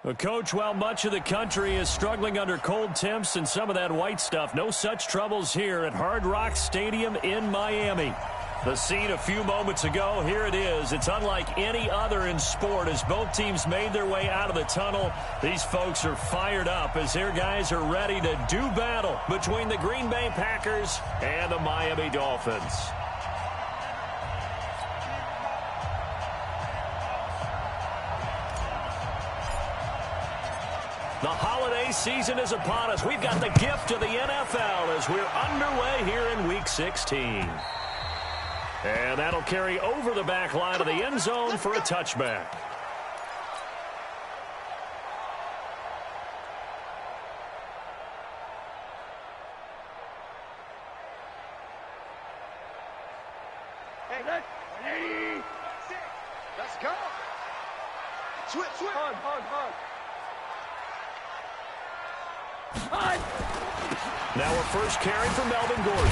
Well, Coach, while much of the country is struggling under cold temps and some of that white stuff, no such troubles here at Hard Rock Stadium in Miami. The scene a few moments ago, here it is. It's unlike any other in sport as both teams made their way out of the tunnel. These folks are fired up as their guys are ready to do battle between the Green Bay Packers and the Miami Dolphins. The holiday season is upon us. We've got the gift of the NFL as we're underway here in Week 16. And that'll carry over the back line of the end zone for a touchback. Let's go. Switch. Hard. Now a first carry for Melvin Gordon.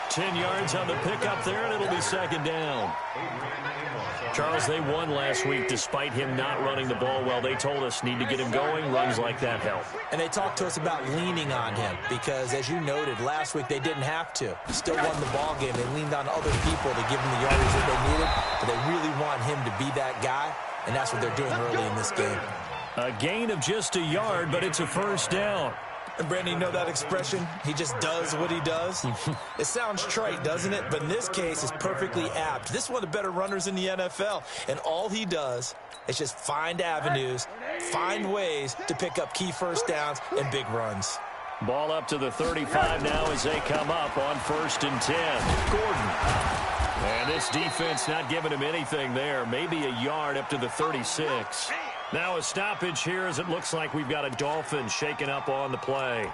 10 yards on the pickup there, and it'll be second down. Charles, they won last week despite him not running the ball well. They told us need to get him going. Runs like that help. And they talked to us about leaning on him because, as you noted, last week they didn't have to. Still won the ball game. They leaned on other people to give them the yardage that they needed, but they really want him to be that guy, and that's what they're doing early in this game. A gain of just a yard, but it's a first down. And, Brandon, you know that expression? He just does what he does? It sounds trite, doesn't it? But in this case, it's perfectly apt. This is one of the better runners in the NFL. And all he does is just find avenues, find ways to pick up key first downs and big runs. Ball up to the 35 now as they come up on 1st and 10. Gordon. And this defense not giving him anything there. Maybe a yard up to the 36. Now a stoppage here as it looks like we've got a Dolphin shaken up on the play.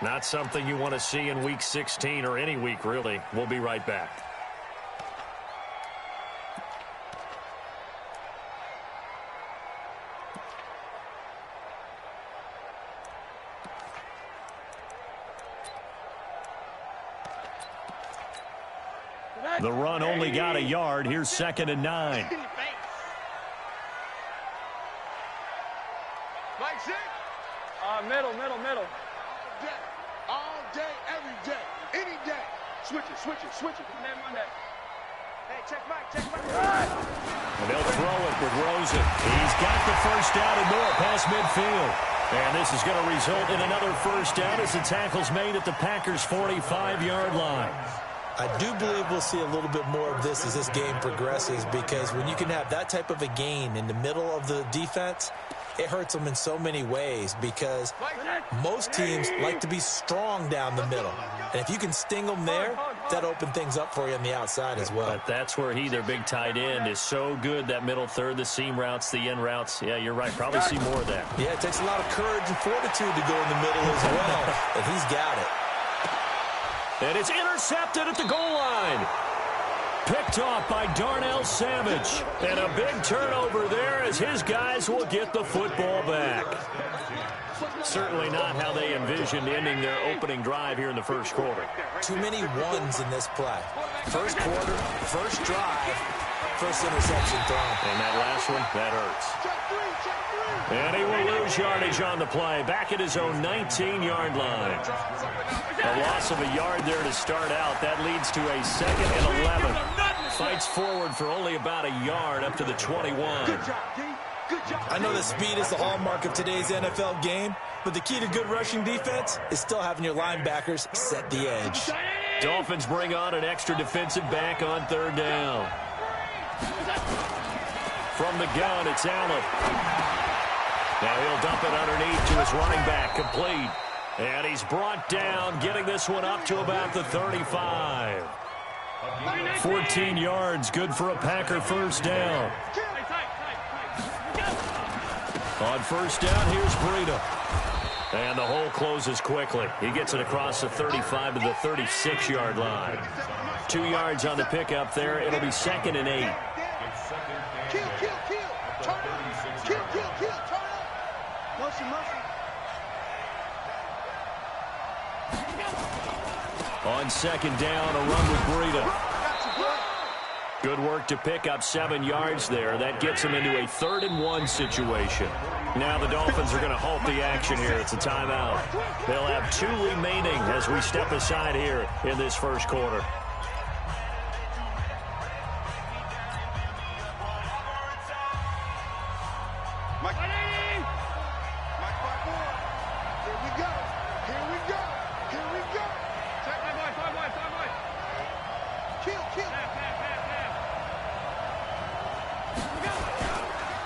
Not something you want to see in Week 16 or any week, really. We'll be right back. The run only got a yard. Here's 2nd and 9. Middle. All day, every day, any day. Switch it. Hey, check back. And they'll throw it with Rosen. He's got the first down and more past midfield. And this is going to result in another first down as the tackle's made at the Packers' 45-yard line. I do believe we'll see a little bit more of this as this game progresses because when you can have that type of a gain in the middle of the defense, it hurts them in so many ways because most teams like to be strong down the middle. And if you can sting them there, that opens things up for you on the outside as well. But that's where their big tight end, is so good, that middle third, the seam routes, the end routes. Yeah, you're right. Probably see more of that. Yeah, it takes a lot of courage and fortitude to go in the middle as well. And he's got it. And it's intercepted at the goal line. Picked off by Darnell Savage. And a big turnover there as his guys will get the football back. Certainly not how they envisioned ending their opening drive here in the first quarter. Too many ones in this play. First quarter, first drive, first interception thrown. And that last one, that hurts. And he will lose yardage on the play. Back at his own 19-yard line. A loss of a yard there to start out. That leads to a 2nd and 11. Fights forward for only about a yard up to the 21. I know that speed is the hallmark of today's NFL game, but the key to good rushing defense is still having your linebackers set the edge. Dolphins bring on an extra defensive back on 3rd down. From the gun, it's Allen. Now he'll dump it underneath to his running back, complete. And he's brought down, getting this one up to about the 35. 14 yards, good for a Packer first down. On 1st down, here's Breida. And the hole closes quickly. He gets it across the 35 to the 36-yard line. 2 yards on the pickup there. It'll be 2nd and 8. Kill. Turn up. Kill. Turn up. Motion. On 2nd down, a run with Breida. Good work to pick up 7 yards there. That gets them into a 3rd and 1 situation. Now the Dolphins are going to halt the action here. It's a timeout. They'll have 2 remaining as we step aside here in this first quarter.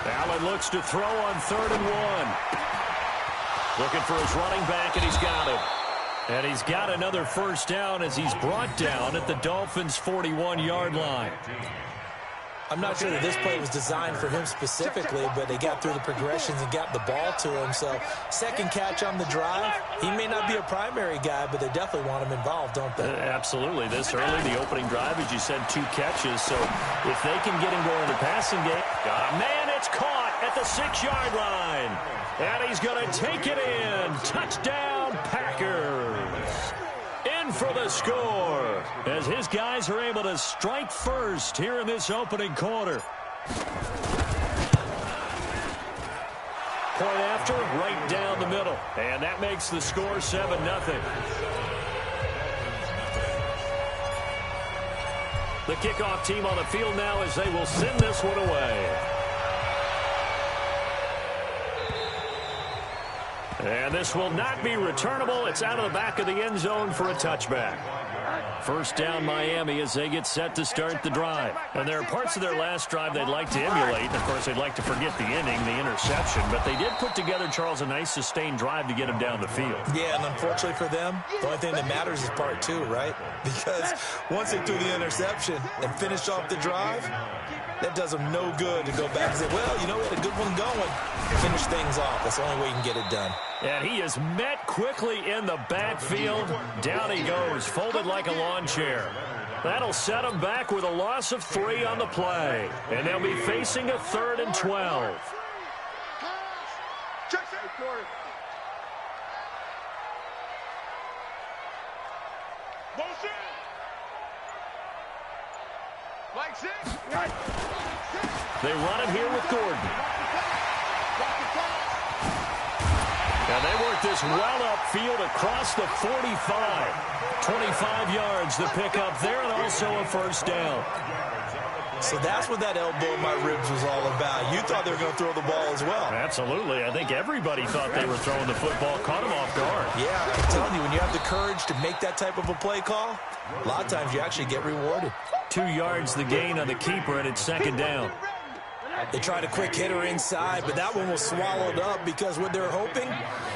Allen looks to throw on 3rd and 1. Looking for his running back, and he's got him. And he's got another first down as he's brought down at the Dolphins' 41-yard line. I'm not sure that this play was designed for him specifically, but they got through the progressions and got the ball to him. So, second catch on the drive. He may not be a primary guy, but they definitely want him involved, don't they? Absolutely. This early, the opening drive, as you said, 2 catches. So, if they can get him going in the passing game, man, it's caught at the 6-yard line. And he's going to take it in. Touchdown, Packers. In for the score as his guys are able to strike first here in this opening quarter. Point after, right down the middle. And that makes the score 7-0. The kickoff team on the field now as they will send this one away. And this will not be returnable. It's out of the back of the end zone for a touchback. First down, Miami, as they get set to start the drive. And there are parts of their last drive they'd like to emulate. And, of course, they'd like to forget the inning, the interception. But they did put together, Charles, a nice sustained drive to get him down the field. Yeah, and unfortunately for them, the only thing that matters is part 2, right? Because once they threw the interception and finished off the drive, that does them no good to go back and say, well, you know, we had a good one going. Finish things off. That's the only way you can get it done. And he is met quickly in the backfield. Down he goes, folded like a lawn chair. That'll set him back with a loss of 3 on the play. And they'll be facing a 3rd and 12. They run it here with Gordon. And they work this well upfield across the 45. 25 yards to pick up there, and also a first down. So that's what that elbow in my ribs was all about. You thought they were going to throw the ball as well. Absolutely. I think everybody thought they were throwing the football, caught him off guard. Yeah, I'm telling you, when you have the courage to make that type of a play call, a lot of times you actually get rewarded. 2 yards the gain on the keeper, and it's second down. They tried a quick hitter inside, but that one was swallowed up because what they're hoping,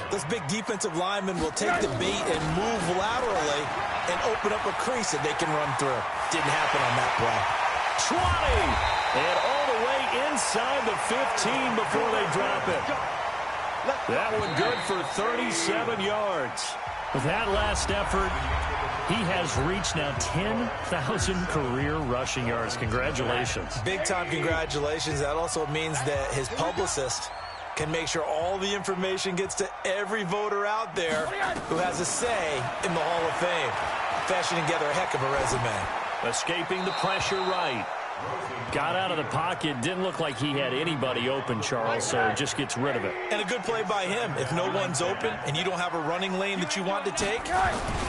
those big defensive linemen will take the bait and move laterally and open up a crease that they can run through. Didn't happen on that play. 20, and all the way inside the 15 before they drop it. That one good for 37 yards. With that last effort, he has reached now 10,000 career rushing yards. Congratulations. Big-time congratulations. That also means that his publicist can make sure all the information gets to every voter out there who has a say in the Hall of Fame. Fashioning together a heck of a resume. Escaping the pressure right. Got out of the pocket. Didn't look like he had anybody open, Charles, so just gets rid of it. And a good play by him. If no one's open and you don't have a running lane that you want to take,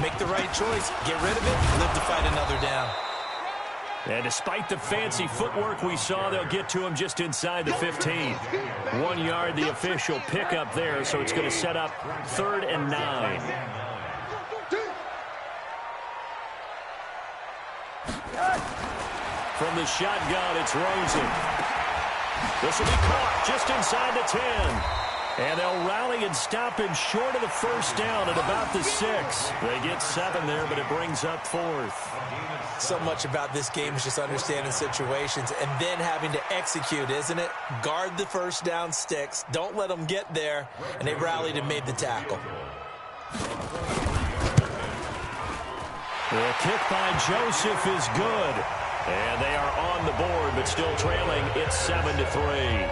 make the right choice. Get rid of it. Live to fight another down. And despite the fancy footwork we saw, they'll get to him just inside the 15. 1 yard, the official pickup there, so it's going to set up 3rd and 9. From the shotgun, it's Rosen. This will be caught just inside the 10. And they'll rally and stop him short of the first down at about the 6. They get 7 there, but it brings up 4th. So much about this game is just understanding situations and then having to execute, isn't it? Guard the first down sticks. Don't let them get there. And they rallied and made the tackle. The kick by Joseph is good. And they are on the board, but still trailing. It's 7-3.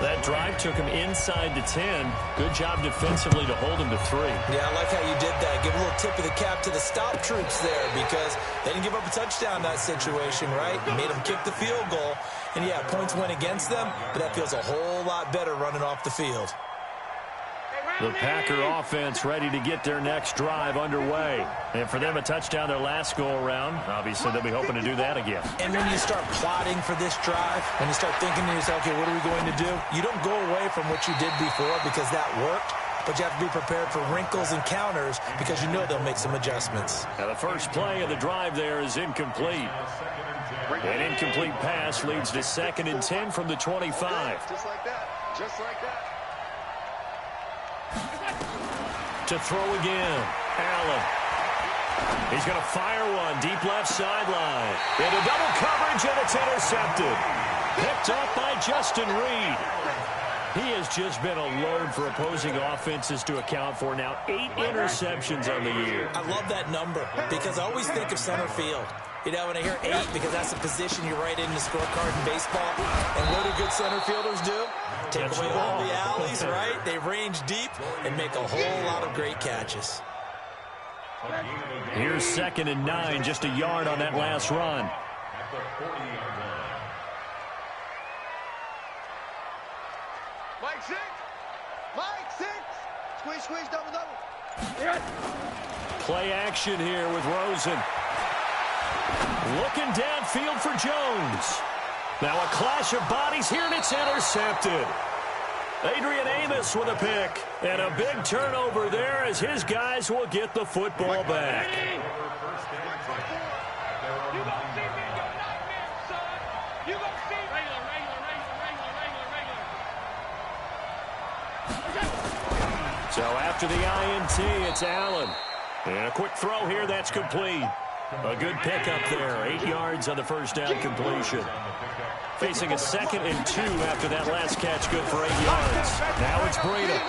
That drive took him inside the 10. Good job defensively to hold him to 3. Yeah, I like how you did that. Give a little tip of the cap to the stop troops there because they didn't give up a touchdown in that situation, right? You made them kick the field goal. And, yeah, points went against them, but that feels a whole lot better running off the field. The Packer offense ready to get their next drive underway. And for them, a touchdown their last go-around. Obviously, they'll be hoping to do that again. And when you start plotting for this drive, when you start thinking to yourself, okay, what are we going to do? You don't go away from what you did before because that worked, but you have to be prepared for wrinkles and counters because you know they'll make some adjustments. Now, the first play of the drive there is incomplete. An incomplete pass leads to 2nd and 10 from the 25. Just like that. Just like that. To throw again, Allen. He's going to fire one deep left sideline. Into double coverage, and it's intercepted. Picked up by Justin Reed. He has just been a load for opposing offenses to account for. Now 8 interceptions on the year. I love that number because I always think of center field. You know, when I hear 8, because that's the position you write in the scorecard in baseball. And what do good center fielders do? Take away all the alleys, right? They range deep and make a whole lot of great catches. Here's 2nd and 9, just a yard on that last run. Mike 6. Mike 6. Squeeze, squeeze, double, double. Play action here with Rosen. Looking downfield for Jones. Now a clash of bodies here, and it's intercepted. Adrian Amos with a pick. And a big turnover there as his guys will get the football back. So after the INT, it's Allen. And a quick throw here, that's complete. A good pickup there, 8 yards on the first down completion. Facing a 2nd and 2 after that last catch, good for 8 yards. Now it's Breida.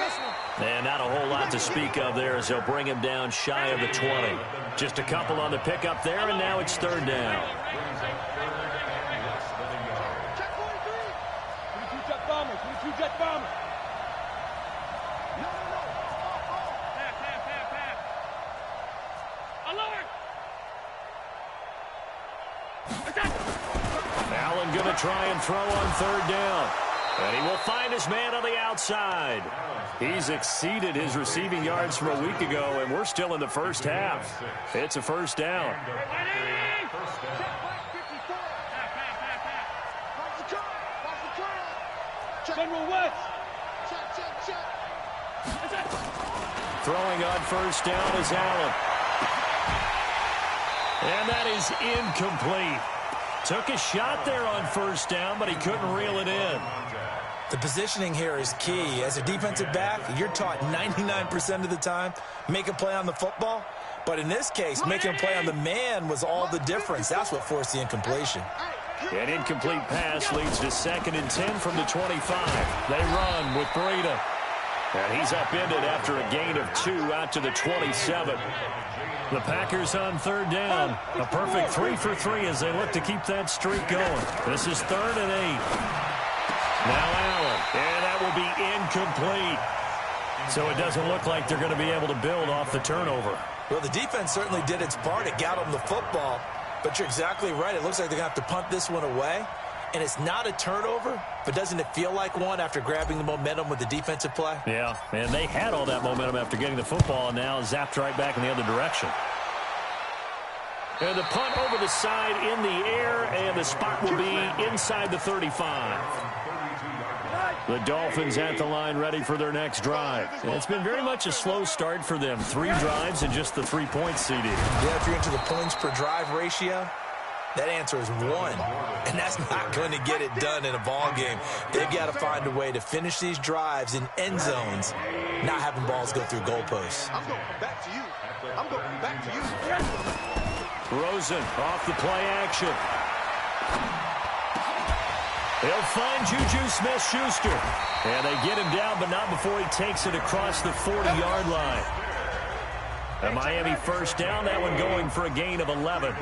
And not a whole lot to speak of there as they'll bring him down shy of the 20. Just a couple on the pickup there, and now it's 3rd down. Allen going to try and throw on 3rd down. And he will find his man on the outside. He's exceeded his receiving yards from a week ago, and we're still in the first half. It's a 1st down. Throwing on 1st down is Allen. And that is incomplete. Took a shot there on 1st down, but he couldn't reel it in. The positioning here is key. As a defensive back, you're taught 99% of the time, make a play on the football. But in this case, making a play on the man was all the difference. That's what forced the incompletion. An incomplete pass leads to 2nd and 10 from the 25. They run with Breida. And he's upended after a gain of 2 out to the 27. The Packers on 3rd down. A perfect 3 for 3 as they look to keep that streak going. This is 3rd and 8. Now Allen. And that will be incomplete. So it doesn't look like they're going to be able to build off the turnover. Well, the defense certainly did its part. It got them the football. But you're exactly right. It looks like they're going to have to punt this one away. And it's not a turnover, but doesn't it feel like one after grabbing the momentum with the defensive play? Yeah, and they had all that momentum after getting the football, and now zapped right back in the other direction. And the punt over the side in the air, and the spot will be inside the 35. The Dolphins at the line ready for their next drive. And it's been very much a slow start for them. 3 drives and just the 3-point CD. Yeah, if you're into the points per drive ratio, that answer is 1. And that's not going to get it done in a ball game. They've got to find a way to finish these drives in end zones, not having balls go through goalposts. I'm going back to you. I'm going back to you. Rosen off the play action. He'll find Juju Smith-Schuster. And they get him down, but not before he takes it across the 40-yard line. A Miami 1st down, that one going for a gain of 11.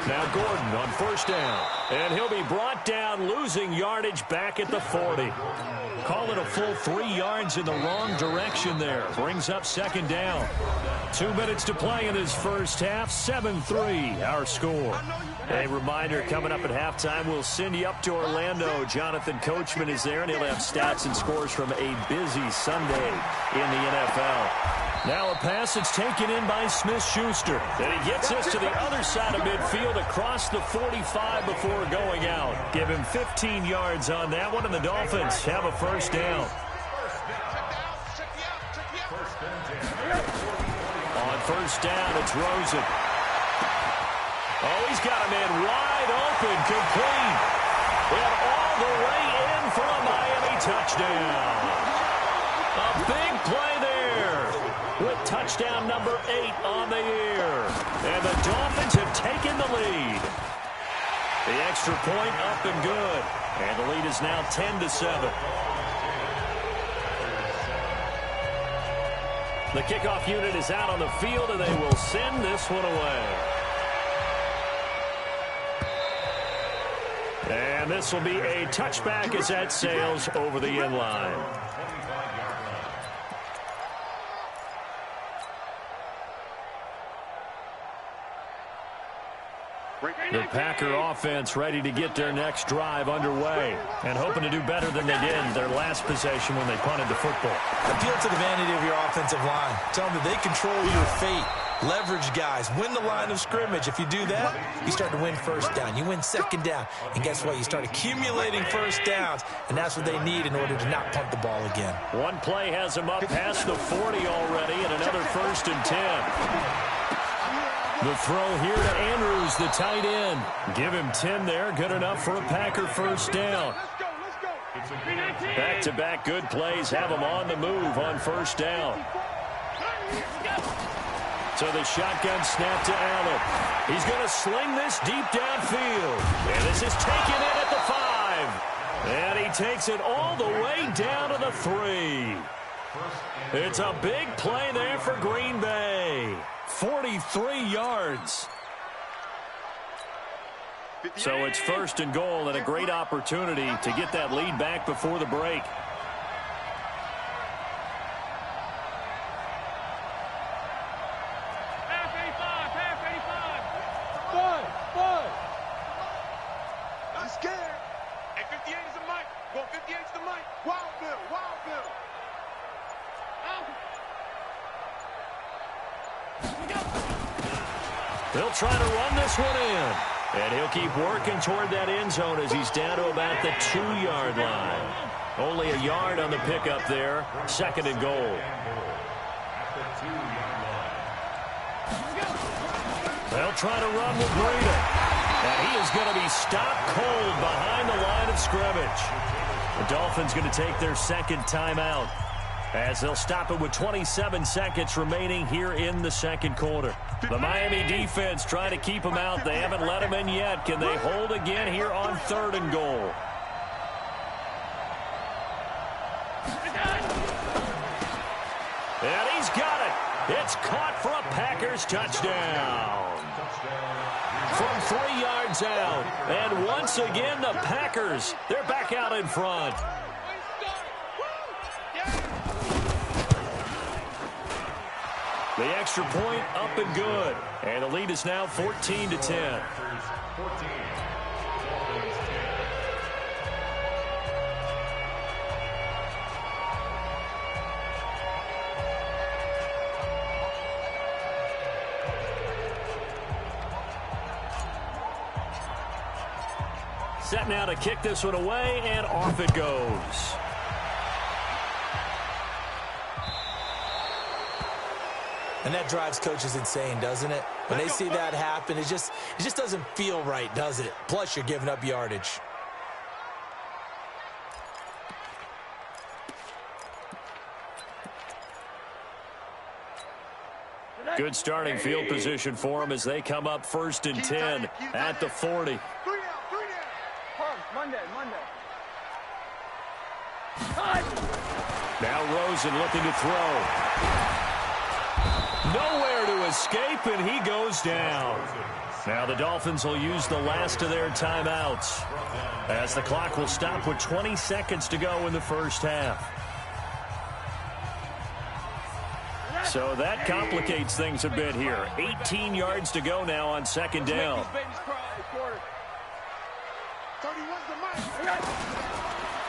Now Gordon on first down. And he'll be brought down, losing yardage back at the 40. Call it a full 3 yards in the wrong direction there. Brings up second down. 2 minutes to play in this first half. 7-3 our score. A reminder, coming up at halftime, we'll send you up to Orlando. Jonathan Coachman is there, and he'll have stats and scores from a busy Sunday in the NFL. Now a pass that's taken in by Smith-Schuster. And he gets us to the other side of midfield across the 45 before going out. Give him 15 yards on that one, and the Dolphins have a first down. On first down, it's Rosen. Oh, he's got a man wide open, complete. And all the way in for a Miami touchdown. A big play there with touchdown number 8 on the year. And the Dolphins have taken the lead. The extra point up and good. And the lead is now 10-7. The kickoff unit is out on the field, and they will send this one away. And this will be a touchback as that sails over the end line. The Packer offense ready to get their next drive underway and hoping to do better than they did their last possession when they punted the football. Appeal to the vanity of your offensive line. Tell them that they control your fate. Leverage guys. Win the line of scrimmage. If you do that, you start to win first down. You win second down. And guess what? You start accumulating first downs. And that's what they need in order to not punt the ball again. One play has them up past the 40 already, and another 1st and 10. The throw here to Andrews, the tight end. Give him 10 there. Good enough for a Packer first down. Back-to-back good plays have them on the move on first down. So the shotgun snap to Allen. He's going to sling this deep downfield. And this is taken in at the 5. And he takes it all the way down to the 3. It's a big play there for Green Bay. 43 yards. So it's 1st and goal, and a great opportunity to get that lead back before the break. I'm scared. Hey, 58 is the mic. Well, 58 is the mic. Wild Bill, Wild Bill. They'll try to run this one in. And he'll keep working toward that end zone as he's down to about the 2-yard line. Only a yard on the pickup there. 2nd and goal. They'll try to run with Breida. And he is going to be stopped cold behind the line of scrimmage. The Dolphins going to take their 2nd timeout, as they'll stop it with 27 seconds remaining here in the 2nd quarter. The Miami defense trying to keep them out. They haven't let them in yet. Can they hold again here on 3rd and goal? And he's got it. It's caught for a Packers touchdown. From 3 yards out. And once again, the Packers, they're back out in front. The extra point up and good. And the lead is now 14-10. Set now to kick this one away, and off it goes. And that drives coaches insane, doesn't it? When they see that happen, it just doesn't feel right, does it? Plus, you're giving up yardage. Good starting field position for them as they come up 1st and 10 at the 40. Now Rosen looking to throw. Nowhere to escape, and he goes down. Now the Dolphins will use the last of their timeouts as the clock will stop with 20 seconds to go in the first half. So that complicates things a bit here. 18 yards to go now on second down.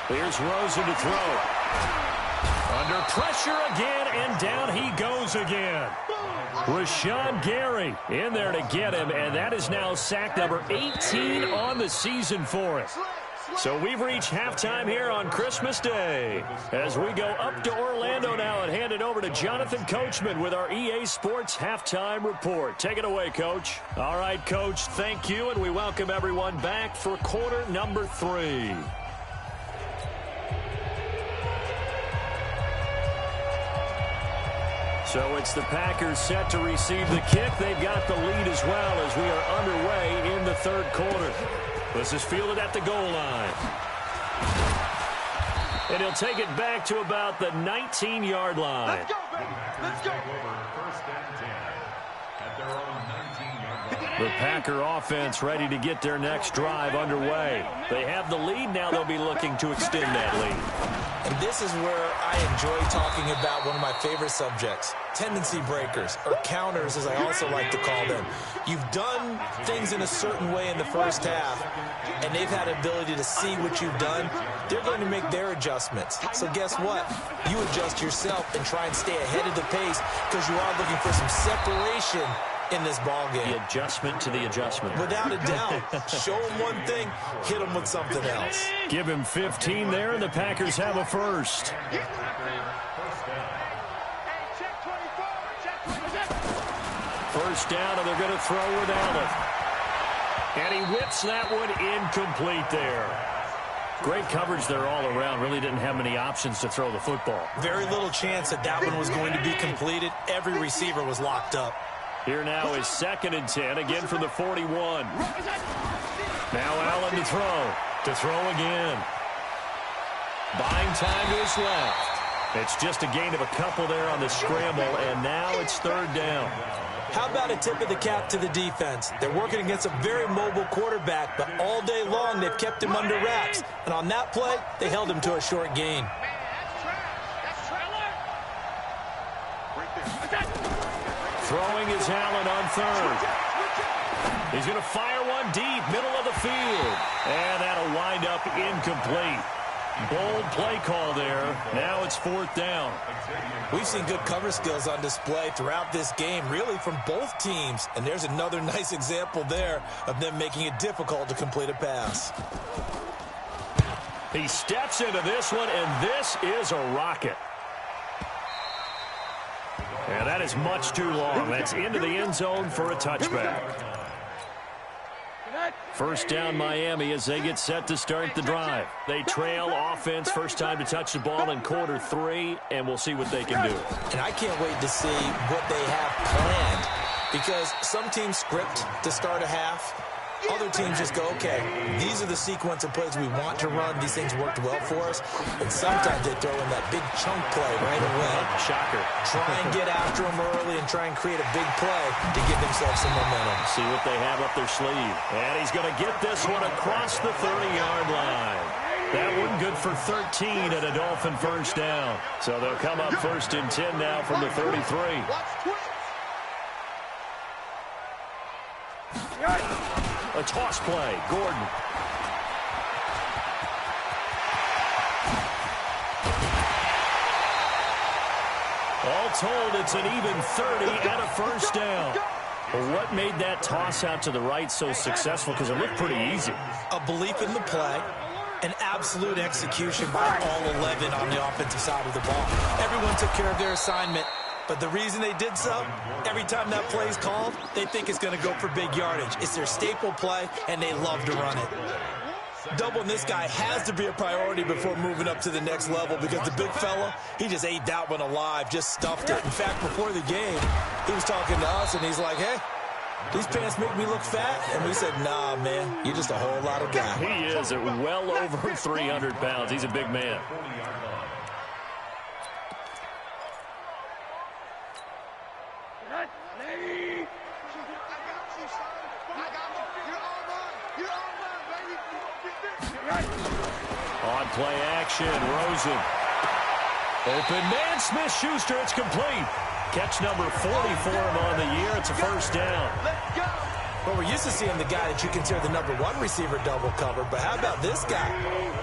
Here's Rosen to throw. Under pressure again, and down he goes again. Rashawn Gary in there to get him, and that is now sack number 18 on the season for it. So we've reached halftime here on Christmas Day as we go up to Orlando now and hand it over to Jonathan Coachman with our EA Sports Halftime Report. Take it away, Coach. All right, Coach, thank you, and we welcome everyone back for quarter number 3. So it's the Packers set to receive the kick. They've got the lead as well as we are underway in the third quarter. This is fielded at the goal line. And he'll take it back to about the 19-yard line. Let's go, baby. Let's go. The Packer offense ready to get their next drive underway. They have the lead. Now they'll be looking to extend that lead. And this is where I enjoy talking about one of my favorite subjects, tendency breakers, or counters as I also like to call them. You've done things in a certain way in the first half, and they've had the ability to see what you've done. They're going to make their adjustments. So guess what? You adjust yourself and try and stay ahead of the pace because you are looking for some separation in this ball game. The adjustment to the adjustment. Without a doubt. Show him one thing, hit him with something else. Give him 15 there, and the Packers have a first. First down, and they're going to throw with Allen. And he whips that one incomplete there. Great coverage there all around. Really didn't have many options to throw the football. Very little chance that that one was going to be completed. Every receiver was locked up. Here now is 2nd and 10, again from the 41. Now Allen to throw. To throw again. Buying time to his left. It's just a gain of a couple there on the scramble, and now it's 3rd down. How about a tip of the cap to the defense? They're working against a very mobile quarterback, but all day long they've kept him under wraps. And on that play, they held him to a short gain. Throwing is Allen on 3rd. He's going to fire one deep, middle of the field. And that'll wind up incomplete. Bold play call there. Now it's 4th down. We've seen good cover skills on display throughout this game, really from both teams. And there's another nice example there of them making it difficult to complete a pass. He steps into this one, and this is a rocket. And that is much too long. That's into the end zone for a touchback. First down Miami as they get set to start the drive. They trail offense, first time to touch the ball in quarter 3, and we'll see what they can do. And I can't wait to see what they have planned, because some teams script to start a half. Other teams just go, okay, these are the sequence of plays we want to run. These things worked well for us. And sometimes they throw in that big chunk play right away. Shocker. Try and get after them early and try and create a big play to give themselves some momentum. See what they have up their sleeve. And he's going to get this one across the 30-yard line. That one good for 13 and a Dolphin first down. So they'll come up 1st and 10 now from the 33. A toss play. Gordon. All told, it's an even 30 and a first down. Well, what made that toss out to the right so successful? Because it looked pretty easy. A belief in the play, an absolute execution by all 11 on the offensive side of the ball. Everyone took care of their assignment. But the reason they did so, every time that play is called, they think it's going to go for big yardage. It's their staple play, and they love to run it. Doubling this guy has to be a priority before moving up to the next level, because the big fella, he just ate that one alive, just stuffed it. In fact, before the game, he was talking to us, and he's like, hey, these pants make me look fat. And we said, nah, man, you're just a whole lot of guy. He is at well over 300 pounds. He's a big man. On play action, Rosen. Open man, Smith-Schuster, it's complete. Catch number 40 for him on the year. It's a first down. Let's go. Well, we're used to seeing the guy that you consider the number one receiver double covered, but how about this guy?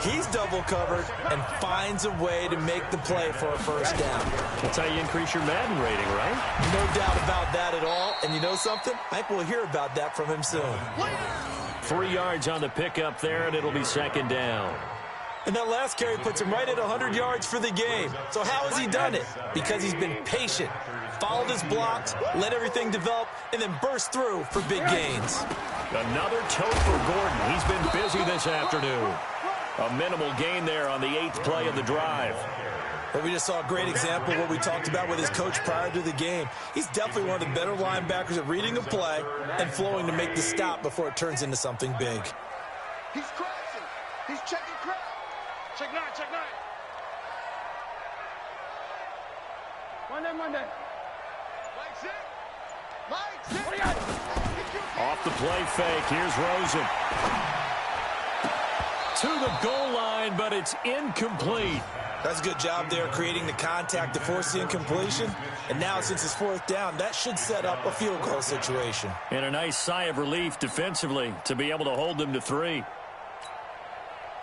He's double covered and finds a way to make the play for a first down. That's how you increase your Madden rating, right? No doubt about that at all. And you know something? I think we'll hear about that from him soon. 3 yards on the pickup there, and it'll be second down. And that last carry puts him right at 100 yards for the game. So how has he done it? Because he's been patient, followed his blocks, let everything develop, and then burst through for big gains. Another tote for Gordon. He's been busy this afternoon. A minimal gain there on the 8th play of the drive. But we just saw a great example of what we talked about with his coach prior to the game. He's definitely one of the better linebackers at reading a play and flowing to make the stop before it turns into something big. He's crashing. He's checking crowd. Check 9, check 9. Monday. Mike's in. What do you got? Off the play fake, here's Rosen. To the goal line, but it's incomplete. That's a good job there creating the contact to force the incompletion. And now since it's fourth down, that should set up a field goal situation. And a nice sigh of relief defensively to be able to hold them to 3.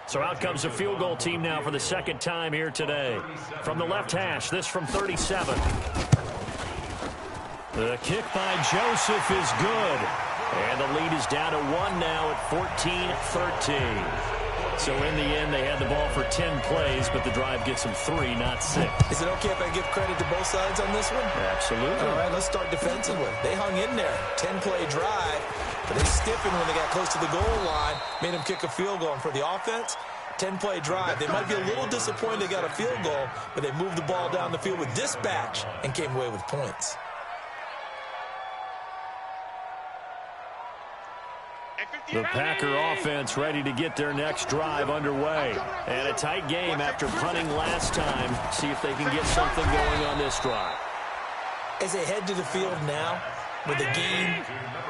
So out comes the field goal team now for the second time here today. From the left hash, this from 37. The kick by Joseph is good. And the lead is down to 1 now at 14-13. So in the end, they had the ball for 10 plays, but the drive gets them 3, not 6. Is it okay if I give credit to both sides on this one? Absolutely. All right, let's start defensively. They hung in there. 10-play drive, but they stiffened when they got close to the goal line, made them kick a field goal. And for the offense, 10-play drive. They might be a little disappointed they got a field goal, but they moved the ball down the field with dispatch and came away with points. The Packer offense ready to get their next drive underway. And a tight game after punting last time. See if they can get something going on this drive. As they head to the field now, with the game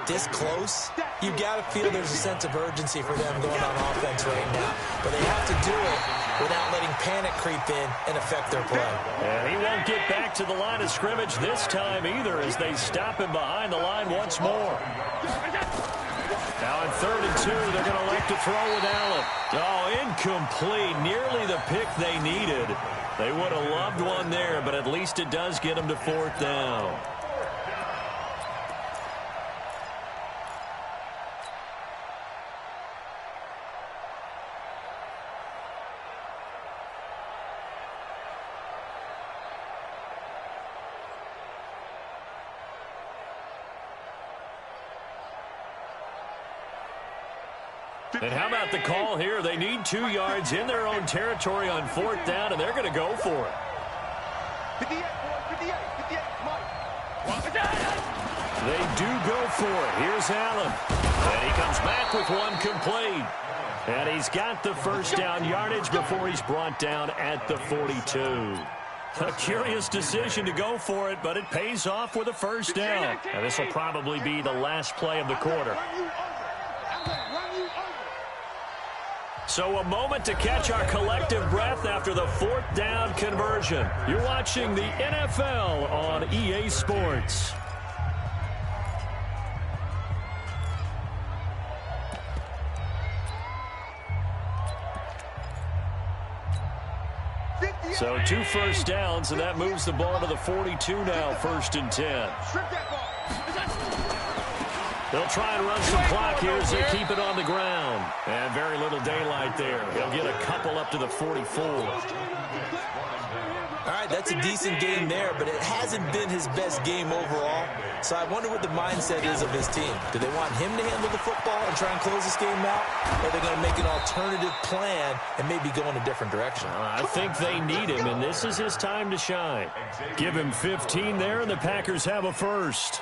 this close, you got to feel there's a sense of urgency for them going on offense right now. But they have to do it without letting panic creep in and affect their play. And he won't get back to the line of scrimmage this time either as they stop him behind the line once more. Now on 3rd and 2, they're going to elect to throw with Allen. Oh, incomplete. Nearly the pick they needed. They would have loved one there, but at least it does get them to 4th down. And how about the call here? They need 2 yards in their own territory on 4th down, and they're going to go for it. 58, boy, 58, Mike. They do go for it. Here's Allen. And he comes back with one complete. And he's got the first down yardage before he's brought down at the 42. A curious decision to go for it, but it pays off with a first down. And this will probably be the last play of the quarter. So a moment to catch our collective breath after the 4th down conversion. You're watching the NFL on EA Sports. So 2 first downs, and that moves the ball to the 42 now, 1st and 10. They'll try and run some clock here as they keep it on the ground. And very little daylight there. They'll get a couple up to the 44. All right, that's a decent game there, but it hasn't been his best game overall. So I wonder what the mindset is of his team. Do they want him to handle the football and try and close this game out? Or are they going to make an alternative plan and maybe go in a different direction? I think they need him, and this is his time to shine. Give him 15 there, and the Packers have a first.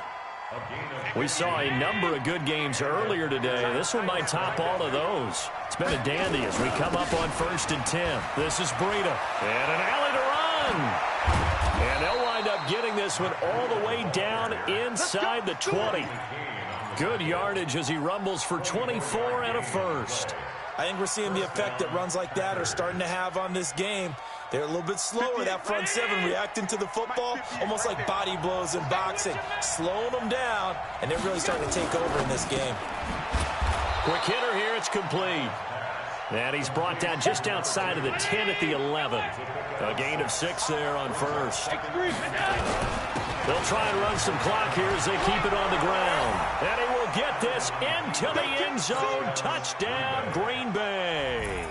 We saw a number of good games earlier today. This one might top all of those. It's been a dandy as we come up on 1st and 10. This is Breida. And an alley to run. And they'll wind up getting this one all the way down inside the 20. Good yardage as he rumbles for 24 and a first. I think we're seeing the effect that runs like that are starting to have on this game. They're a little bit slower, that front seven, reacting to the football, almost like body blows in boxing, slowing them down, and they're really starting to take over in this game. Quick hitter here, it's complete. And he's brought down just outside of the 10 at the 11. A gain of 6 there on first. They'll try and run some clock here as they keep it on the ground. And he will get this into the end zone. Touchdown, Green Bay.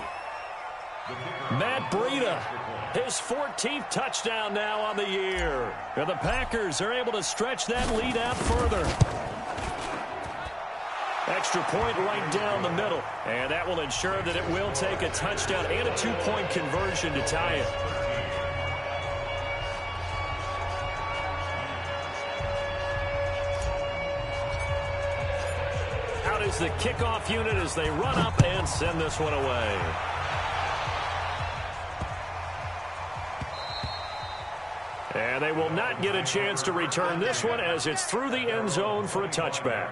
Matt Breida, his 14th touchdown now on the year. And the Packers are able to stretch that lead out further. Extra point right down the middle. And that will ensure that it will take a touchdown and a 2-point conversion to tie it. Out is the kickoff unit as they run up and send this one away. And they will not get a chance to return this one as it's through the end zone for a touchback.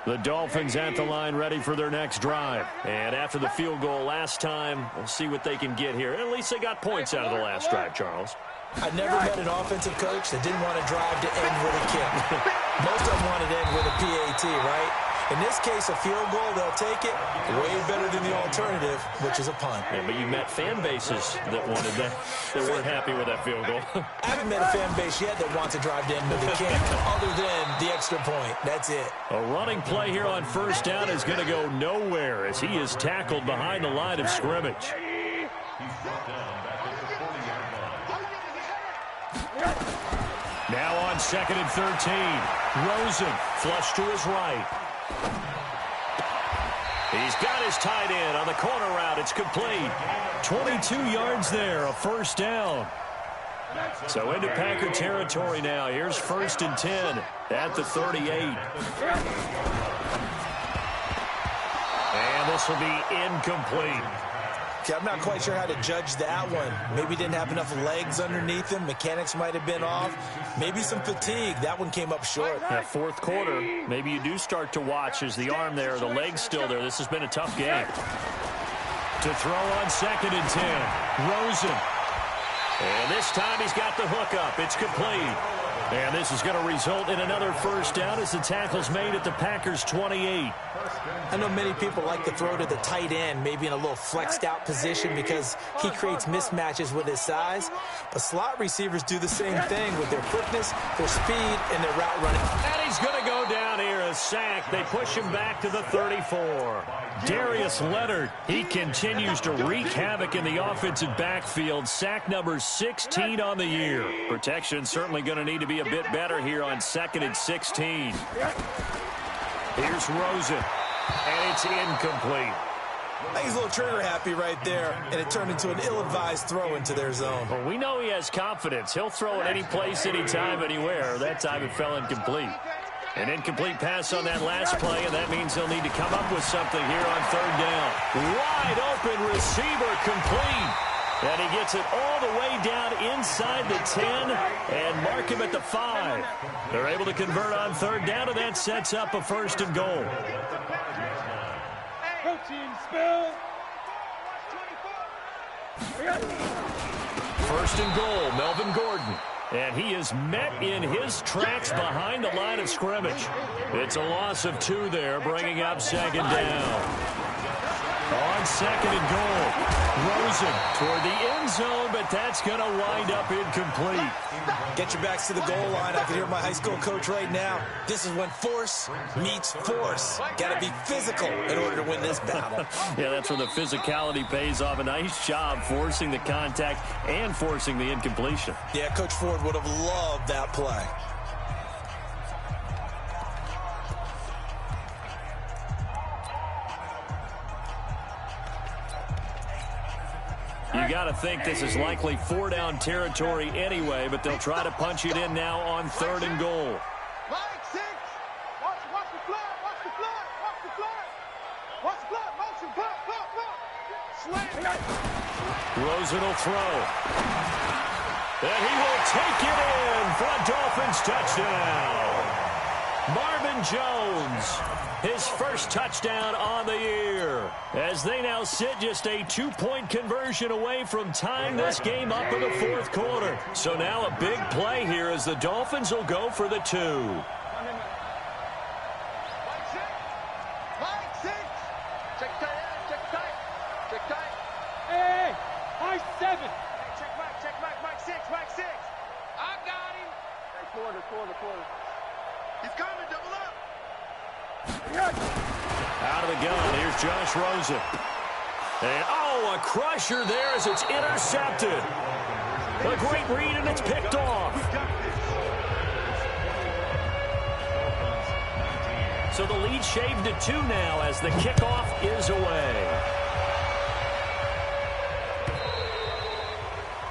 The Dolphins at the line ready for their next drive. And after the field goal last time, we'll see what they can get here. At least they got points out of the last drive, Charles. I never met an offensive coach that didn't want to drive to end with a kick. Most of them wanted to end with a PAT, right? In this case, a field goal, they'll take it. Way better than the alternative, which is a punt. Yeah, but you met fan bases that wanted that, that weren't happy with that field goal. I haven't met a fan base yet that wants to drive to end with a kick, other than the extra point. That's it. A running play here on first down is going to go nowhere as he is tackled behind the line of scrimmage. Now on 2nd and 13. Rosen flush to his right. He's got his tight end on the corner route. It's complete. 22 yards there, a first down. So into Packer territory now. Here's 1st and 10 at the 38. And this will be incomplete. Okay, I'm not quite sure how to judge that one. Maybe didn't have enough legs underneath him. Mechanics might have been off. Maybe some fatigue. That one came up short. That fourth quarter, maybe you do start to watch as the arm there, the leg's still there. This has been a tough game. To throw on 2nd and 10. Rosen. And this time he's got the hook up. It's complete. And this is going to result in another first down as the tackle's made at the Packers' 28. I know many people like to throw to the tight end, maybe in a little flexed out position because he creates mismatches with his size. But slot receivers do the same thing with their quickness, their speed, and their route running. And he's going to go down here, a sack. They push him back to the 34. Darius Leonard, he continues to wreak havoc in the offensive backfield. Sack number 16 on the year. Protection certainly going to need to be a bit better here on 2nd and 16. Here's Rosen, and it's incomplete. I think he's a little trigger happy right there, and it turned into an ill-advised throw into their zone. Well, we know he has confidence. He'll throw it any place, anytime, anywhere. That time it fell incomplete. An incomplete pass on that last play, and that means they'll need to come up with something here on 3rd down. Wide open receiver complete. And he gets it all the way down inside the 10 and mark him at the 5. They're able to convert on 3rd down, and that sets up a 1st and goal. First and goal, Melvin Gordon. And he is met in his tracks behind the line of scrimmage. It's a loss of 2 there, bringing up 2nd down. On 2nd and goal. Rosen toward the end zone, but that's going to wind up incomplete. Get your backs to the goal line. I can hear my high school coach right now. This is when force meets force. Got to be physical in order to win this battle. Yeah, that's where the physicality pays off. A nice job forcing the contact and forcing the incompletion. Yeah, Coach Ford would have loved that play. You got to think this is likely 4-down territory anyway, but they'll try to punch it in now on 3rd and goal. Line 6. Watch the flat. Watch the flat. Watch the flat. Watch the flat. Motion. Slant. Rosen will throw. And he will take it in for a Dolphins touchdown. Marvin Aaron Jones, his first touchdown on the year, as they now sit just a 2-point conversion away from tying this game up in the fourth quarter. So now a big play here as the Dolphins will go for the 2. He's coming, double up. Out of the gun, here's Josh Rosen. And, oh, a crusher there as it's intercepted. A great read, and it's picked off. So the lead shaved to 2 now as the kickoff is away.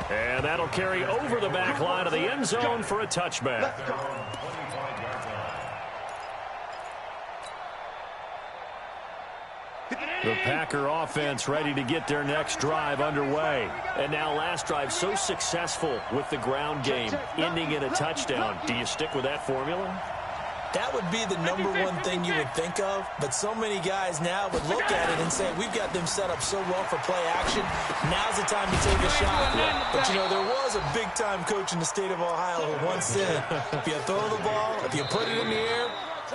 And that'll carry over the back line of the end zone for a touchback. The Packer offense ready to get their next drive underway. And now last drive so successful with the ground game, ending in a touchdown. Do you stick with that formula? That would be the number one thing you would think of, but so many guys now would look at it and say, we've got them set up so well for play action, now's the time to take a shot. But, you know, there was a big-time coach in the state of Ohio who once said, if you throw the ball, if you put it in the air,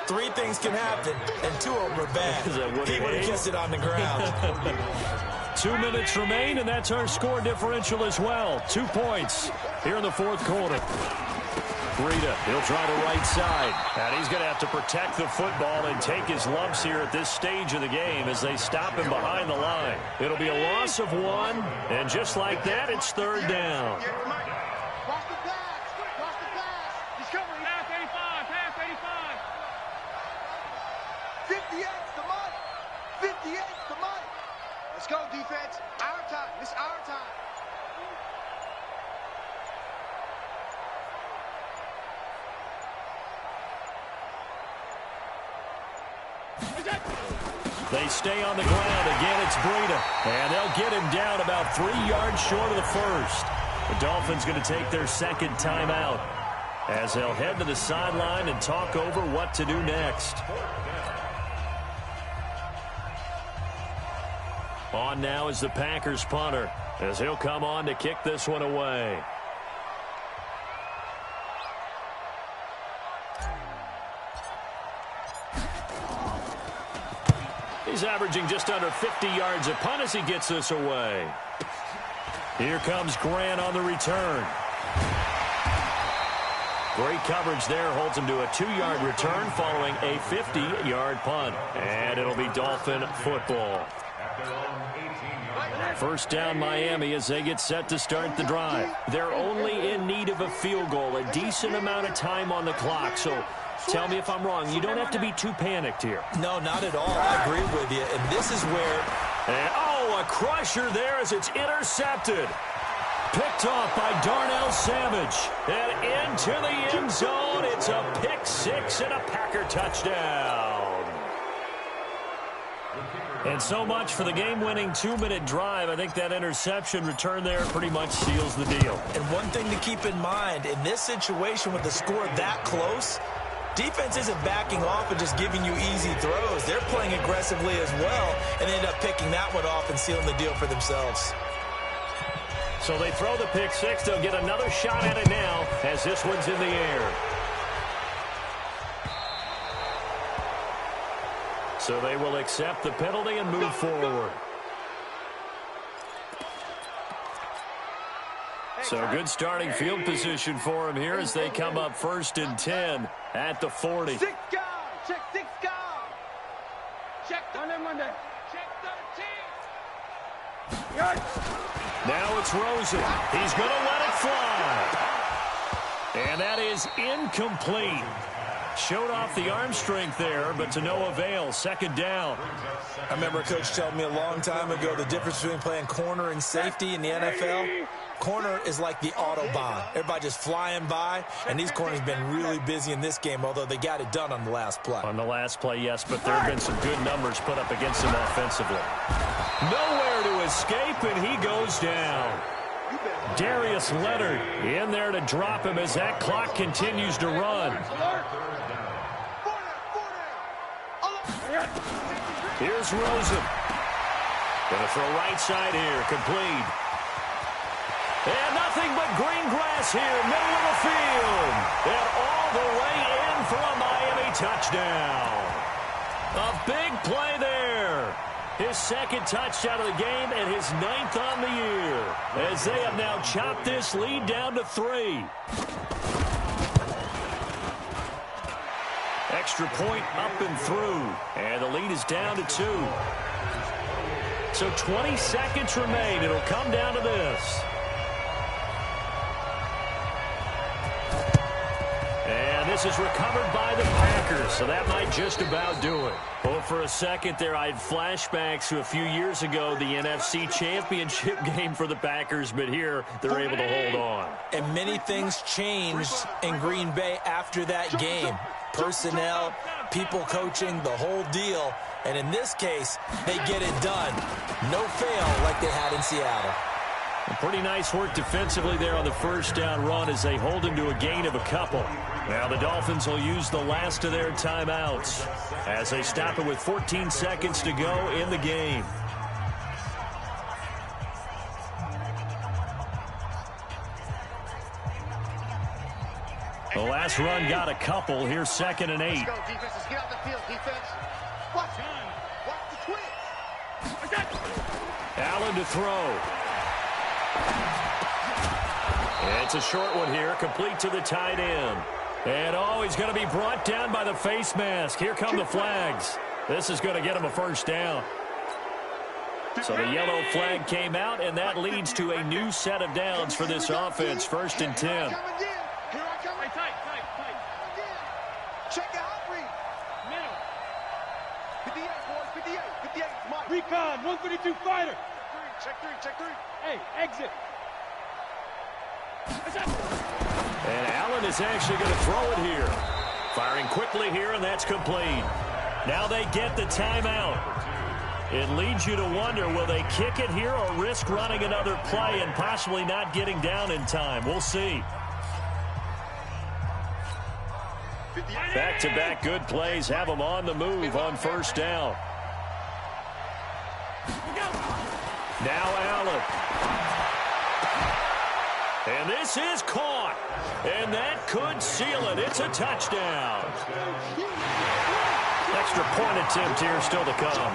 3 things can happen, and 2 of them are bad. He would have kissed it on the ground. 2 minutes remain, and that's our score differential as well. 2 points here in the fourth quarter. Breida, he'll try the right side. And he's going to have to protect the football and take his lumps here at this stage of the game as they stop him behind the line. It'll be a loss of 1, and just like that, it's 3rd down. Watch the pass. Watch the pass. He's coming. Pass 85. Pass 85. 58's the money. 58's the money. Let's go, defense. Our time. It's our time. They stay on the ground. Again, it's Breida. And they'll get him down about 3 yards short of the first. The Dolphins going to take their second timeout as they'll head to the sideline and talk over what to do next. On now is the Packers punter as he'll come on to kick this one away. He's averaging just under 50 yards a punt as he gets this away. Here comes Grant on the return. Great coverage there. Holds him to a 2-yard return following a 50-yard punt. And it'll be Dolphin football. First down Miami as they get set to start the drive. They're only in need of a field goal, a decent amount of time on the clock. So tell me if I'm wrong. You don't have to be too panicked here. No, not at all. I agree with you. And this is where... And, oh, a crusher there as it's intercepted. Picked off by Darnell Savage. And into the end zone. It's a pick 6 and a Packer touchdown. And so much for the game-winning 2-minute drive. I think that interception return there pretty much seals the deal. And one thing to keep in mind, in this situation with the score that close, defense isn't backing off and just giving you easy throws. They're playing aggressively as well, and they end up picking that one off and sealing the deal for themselves. So they throw the pick 6. They'll get another shot at it now as this one's in the air. So they will accept the penalty and move forward. So good starting field position for him here as they come up 1st and 10 at the 40. 6 guard. Check 6 guard. Check Monday. Check 13. Now it's Rosen. He's going to let it fly. And that is incomplete. Showed off the arm strength there, but to no avail. 2nd down. I remember a coach telling me a long time ago the difference between playing corner and safety in the NFL. Corner is like the Autobahn. Everybody just flying by, and these corners have been really busy in this game, although they got it done on the last play. On the last play, yes, but there have been some good numbers put up against him offensively. Nowhere to escape, and he goes down. Darius Leonard in there to drop him as that clock continues to run. Here's Rosen. Gonna throw right side here, complete. And nothing but green grass here, middle of the field. And all the way in for a Miami touchdown. A big play there. His second touchdown of the game and his 9th on the year. As they have now chopped this lead down to 3. Extra point up and through. And the lead is down to 2. So 20 seconds remain. It'll come down to this. And this is recovered by the Packers, so that might just about do it. Well, for a second there, I had flashbacks to a few years ago, the NFC Championship game for the Packers, but here they're able to hold on. And many things changed in Green Bay after that game. Personnel, people coaching, the whole deal. And in this case, they get it done. No fail like they had in Seattle. Pretty nice work defensively there on the first down run as they hold him to a gain of a couple. Now the Dolphins will use the last of their timeouts as they stop it with 14 seconds to go in the game. The last run got a couple. Here's 2nd and 8. Let's go, defense. Let's get out the field, defense. Watch the twins. Allen to throw. It's a short one here, complete to the tight end. And, oh, he's going to be brought down by the face mask. Here come the flags. This is going to get him a first down. So the yellow flag came out, and that leads to a new set of downs for this offense. 1st and 10. Here I come. Tight. Check it out, Reed. Middle. 58, boys. 58. Mike. Recon, 152 fighter. Check 3. Hey, exit. And Allen is actually going to throw it here. Firing quickly here, and that's complete. Now they get the timeout. It leads you to wonder, will they kick it here or risk running another play and possibly not getting down in time? We'll see. Back-to-back good plays have them on the move on first down. Now Allen. And this is caught. And that could seal it. It's a touchdown. Extra point attempt here still to come.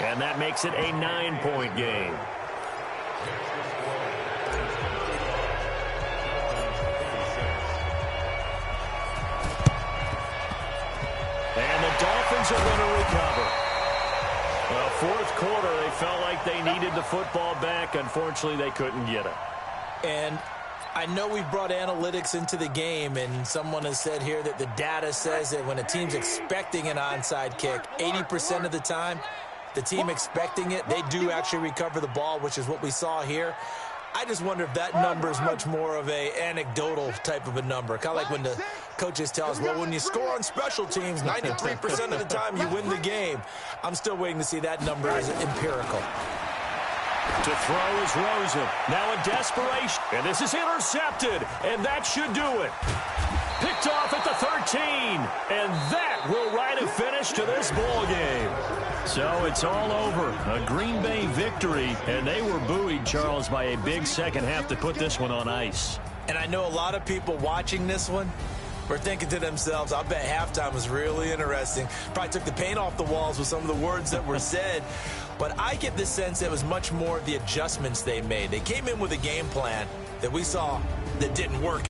And that makes it a 9-point game. And the Dolphins are going to recover. Well, fourth quarter, they felt like they needed the football back. Unfortunately, they couldn't get it. And I know we've brought analytics into the game, and someone has said here that the data says that when a team's expecting an onside kick, 80% of the time, the team expecting it, they do actually recover the ball, which is what we saw here. I just wonder if that number is much more of a anecdotal type of a number. Kind of like when the coaches tell us, well, when you score on special teams, 93% of the time you win the game. I'm still waiting to see that number as empirical. To throw is Rosen. Now in desperation. And this is intercepted. And that should do it. Picked off at the 13. And that will write a finish to this ball game. So it's all over. A Green Bay victory. And they were buoyed, Charles, by a big second half to put this one on ice. And I know a lot of people watching this one were thinking to themselves, I bet halftime was really interesting. Probably took the paint off the walls with some of the words that were said. But I get the sense it was much more the adjustments they made. They came in with a game plan that we saw that didn't work.